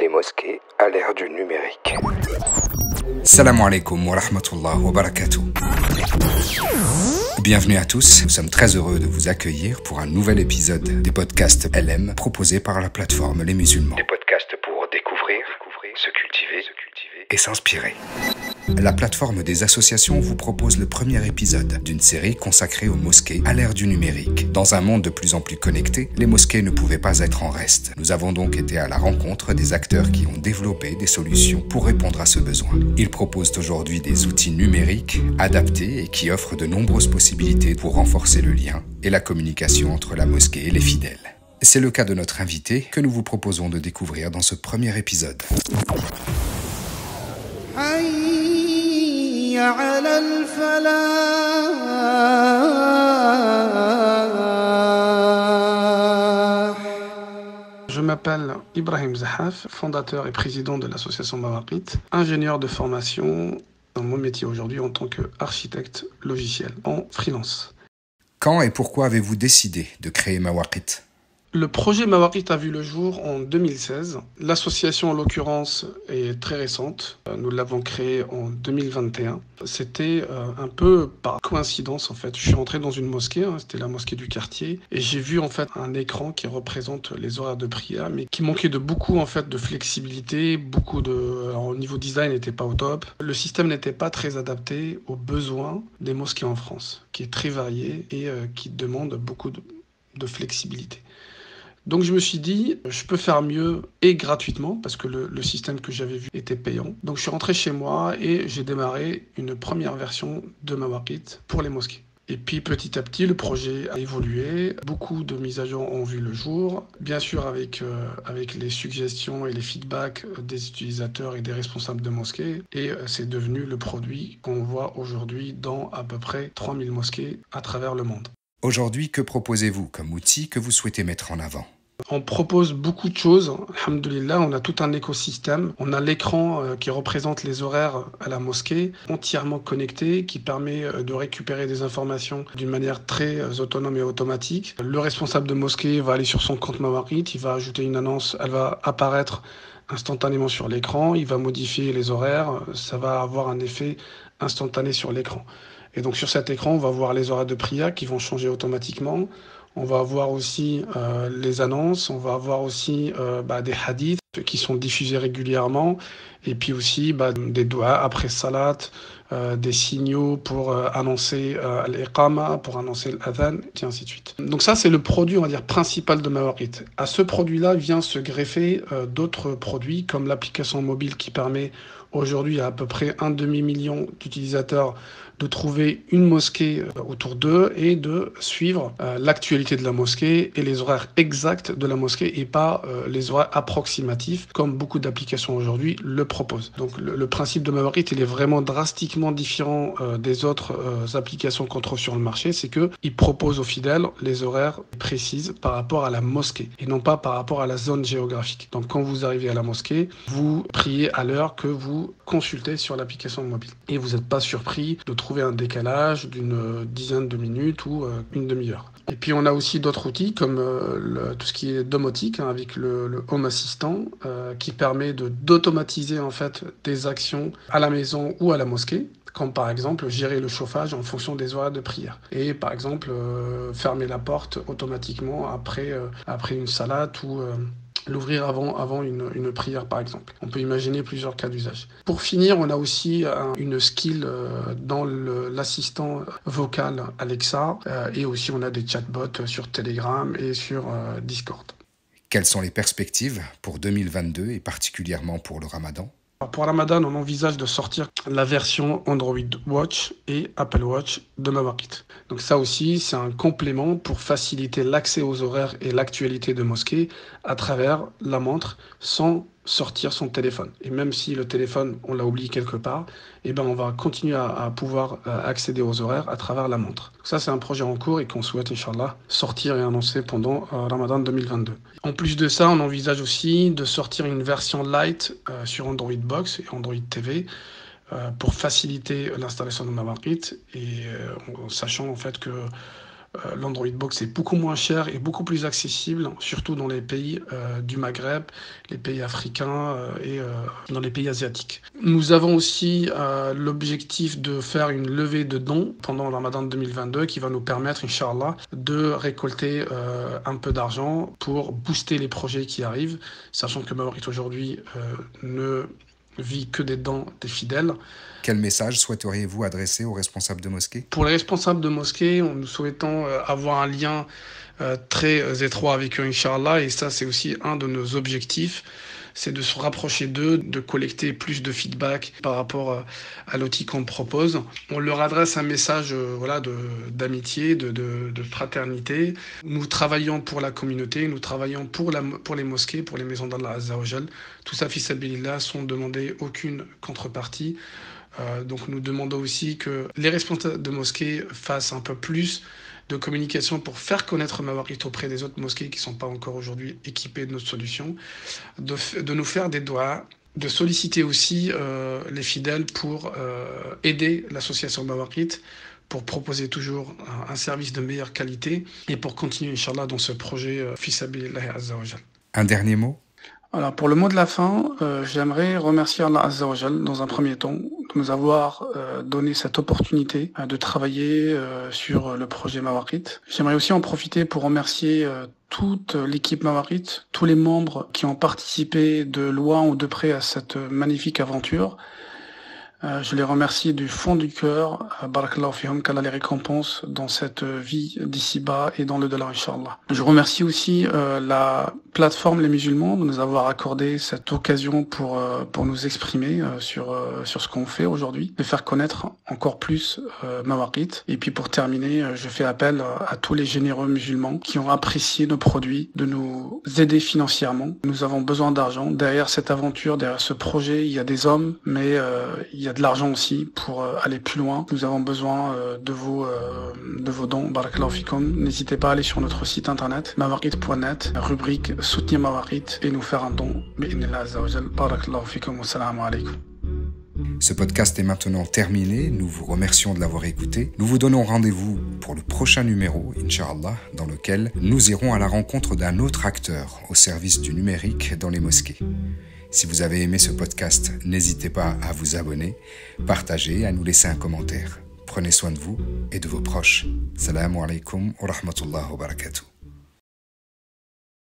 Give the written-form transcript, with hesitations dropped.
Les mosquées à l'ère du numérique. Salam alaikum wa rahmatullah wa barakatuh. Bienvenue à tous, nous sommes très heureux de vous accueillir pour un nouvel épisode des podcasts LM proposés par la plateforme Les Musulmans. Des podcasts pour découvrir, se cultiver et s'inspirer. La plateforme des associations vous propose le premier épisode d'une série consacrée aux mosquées à l'ère du numérique. Dans un monde de plus en plus connecté, les mosquées ne pouvaient pas être en reste. Nous avons donc été à la rencontre des acteurs qui ont développé des solutions pour répondre à ce besoin. Ils proposent aujourd'hui des outils numériques adaptés et qui offrent de nombreuses possibilités pour renforcer le lien et la communication entre la mosquée et les fidèles. C'est le cas de notre invité que nous vous proposons de découvrir dans ce premier épisode. Je m'appelle Ibrahim Zahaf, fondateur et président de l'association Mawaqit, ingénieur de formation dans mon métier aujourd'hui en tant qu'architecte logiciel en freelance. Quand et pourquoi avez-vous décidé de créer Mawaqit ? Le projet Mawaqit a vu le jour en 2016. L'association, en l'occurrence, est très récente. Nous l'avons créée en 2021. C'était un peu par coïncidence, en fait. Je suis rentré dans une mosquée, c'était la mosquée du quartier, et j'ai vu, en fait, un écran qui représente les horaires de prière, mais qui manquait de beaucoup, en fait, de flexibilité, Alors, au niveau design, n'était pas au top. Le système n'était pas très adapté aux besoins des mosquées en France, qui est très varié et qui demande beaucoup de flexibilité. Donc je me suis dit, je peux faire mieux et gratuitement, parce que le système que j'avais vu était payant. Donc je suis rentré chez moi et j'ai démarré une première version de Mawaqit pour les mosquées. Et puis petit à petit, le projet a évolué. Beaucoup de mises à jour ont vu le jour. Bien sûr avec les suggestions et les feedbacks des utilisateurs et des responsables de mosquées. Et c'est devenu le produit qu'on voit aujourd'hui dans à peu près 3000 mosquées à travers le monde. Aujourd'hui, que proposez-vous comme outil que vous souhaitez mettre en avant ? On propose beaucoup de choses, alhamdoulilah, on a tout un écosystème. On a l'écran qui représente les horaires à la mosquée, entièrement connecté, qui permet de récupérer des informations d'une manière très autonome et automatique. Le responsable de mosquée va aller sur son compte Mawaqit, il va ajouter une annonce, elle va apparaître instantanément sur l'écran, il va modifier les horaires, ça va avoir un effet instantané sur l'écran. Et donc sur cet écran, on va voir les horaires de prière qui vont changer automatiquement. On va avoir aussi les annonces, on va avoir aussi des hadiths qui sont diffusés régulièrement, et puis aussi des doigts après salat, des signaux pour annoncer l'iqama, pour annoncer l'adhan, et ainsi de suite. Donc ça, c'est le produit, on va dire, principal de Mawaqit. À ce produit-là vient se greffer d'autres produits, comme l'application mobile qui permet aujourd'hui à peu près 1,5 million d'utilisateurs de trouver une mosquée autour d'eux et de suivre l'actualité de la mosquée et les horaires exacts de la mosquée et pas les horaires approximatifs comme beaucoup d'applications aujourd'hui le proposent. Donc le principe de Mawaqit, il est vraiment drastiquement différent des autres applications qu'on trouve sur le marché, c'est qu'il propose aux fidèles les horaires précises par rapport à la mosquée et non pas par rapport à la zone géographique. Donc quand vous arrivez à la mosquée, vous priez à l'heure que vous consultez sur l'application mobile et vous n'êtes pas surpris de trouver un décalage d'une dizaine de minutes ou une demi-heure. Et puis on a aussi d'autres outils comme tout ce qui est domotique avec le Home Assistant qui permet d'automatiser en fait des actions à la maison ou à la mosquée, comme par exemple gérer le chauffage en fonction des horaires de prière. Et par exemple fermer la porte automatiquement après une salade ou l'ouvrir avant une prière, par exemple. On peut imaginer plusieurs cas d'usage. Pour finir, on a aussi une skill dans l'assistant vocal Alexa et aussi on a des chatbots sur Telegram et sur Discord. Quelles sont les perspectives pour 2022 et particulièrement pour le Ramadan ? Alors pour Ramadan, on envisage de sortir la version Android Watch et Apple Watch de Mawaqit. Donc ça aussi, c'est un complément pour faciliter l'accès aux horaires et l'actualité de mosquée à travers la montre sans sortir son téléphone. Et même si le téléphone, on l'a oublié quelque part, on va continuer à pouvoir accéder aux horaires à travers la montre. Donc ça, c'est un projet en cours et qu'on souhaite, Inch'Allah, sortir et annoncer pendant Ramadan 2022. En plus de ça, on envisage aussi de sortir une version light sur Android Box et Android TV pour faciliter l'installation de Mawaqit et en sachant en fait que l'Android Box est beaucoup moins cher et beaucoup plus accessible, surtout dans les pays du Maghreb, les pays africains et dans les pays asiatiques. Nous avons aussi l'objectif de faire une levée de dons pendant le Ramadan 2022 qui va nous permettre, Inch'Allah, de récolter un peu d'argent pour booster les projets qui arrivent, sachant que Mawarit aujourd'hui ne vit que des dons des fidèles. Quel message souhaiteriez-vous adresser aux responsables de mosquées? Pour les responsables de mosquées, nous souhaitons avoir un lien très étroit avec eux, Inch'Allah, et ça c'est aussi un de nos objectifs, c'est de se rapprocher d'eux, de collecter plus de feedback par rapport à l'outil qu'on propose. On leur adresse un message d'amitié, de fraternité. Nous travaillons pour la communauté, nous travaillons pour les mosquées, pour les maisons d'Allah Azza wa Jal. Tout ça, fi sabilillah, sans demander aucune contrepartie. Donc nous demandons aussi que les responsables de mosquées fassent un peu plus de communication pour faire connaître Mawarit auprès des autres mosquées qui ne sont pas encore aujourd'hui équipées de notre solution, de nous faire des doigts, de solliciter aussi les fidèles pour aider l'association Mawarit, pour proposer toujours un service de meilleure qualité et pour continuer, Inch'Allah, dans ce projet fi sabilillah Azza wa Jal. Un dernier mot? Alors pour le mot de la fin, j'aimerais remercier Allah Azza wa Jal dans un premier temps de nous avoir donné cette opportunité de travailler sur le projet Mawarit. J'aimerais aussi en profiter pour remercier toute l'équipe Mawarit, tous les membres qui ont participé de loin ou de près à cette magnifique aventure. Je les remercie du fond du cœur. Barakallahu fihum, qu'Allah les récompense dans cette vie d'ici-bas et dans le delà, Inch'Allah. Je remercie aussi la plateforme Les Musulmans de nous avoir accordé cette occasion pour nous exprimer sur ce qu'on fait aujourd'hui, de faire connaître encore plus Mawarit. Et puis pour terminer, je fais appel à tous les généreux musulmans qui ont apprécié nos produits, de nous aider financièrement. Nous avons besoin d'argent. Derrière cette aventure, derrière ce projet, il y a des hommes, mais il y a de l'argent aussi pour aller plus loin. Nous avons besoin de vos dons. Barakallahu fikum. N'hésitez pas à aller sur notre site internet mawarit.net, rubrique soutenir Mawarit et nous faire un don. Barakallahu fikum. Wassalamu alaikum. Ce podcast est maintenant terminé. Nous vous remercions de l'avoir écouté. Nous vous donnons rendez-vous pour le prochain numéro, Inch'Allah, dans lequel nous irons à la rencontre d'un autre acteur au service du numérique dans les mosquées. Si vous avez aimé ce podcast, n'hésitez pas à vous abonner, partager, à nous laisser un commentaire. Prenez soin de vous et de vos proches. Assalamu alaikum wa rahmatullahi wa barakatuh.